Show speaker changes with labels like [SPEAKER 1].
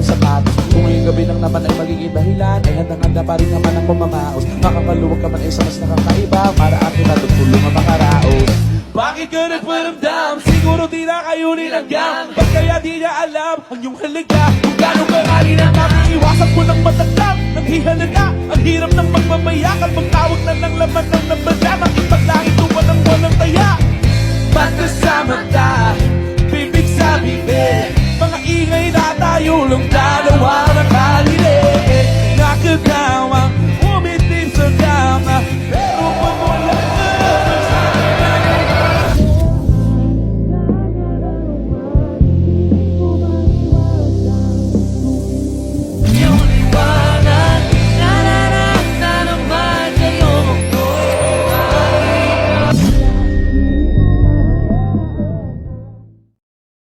[SPEAKER 1] ng sapatos. Kung ngayong gabi lang naman ay magiging dahilan, ay handang-handa pa rin naman ang pumamaos. Makakaluwag ka man ay sa mas nakakaiba, para akin na tutulungan makaraos. Bakit ka nagparamdam? Siguro di na kayo nilanggam. Ba't kaya di niya alam ang iyong halaga? Kung gano'ng karali na maiiwasan mo ng matagdam. Nang hihalaga, ang hirap ng magmamayakal. Magtawag na ng laman ng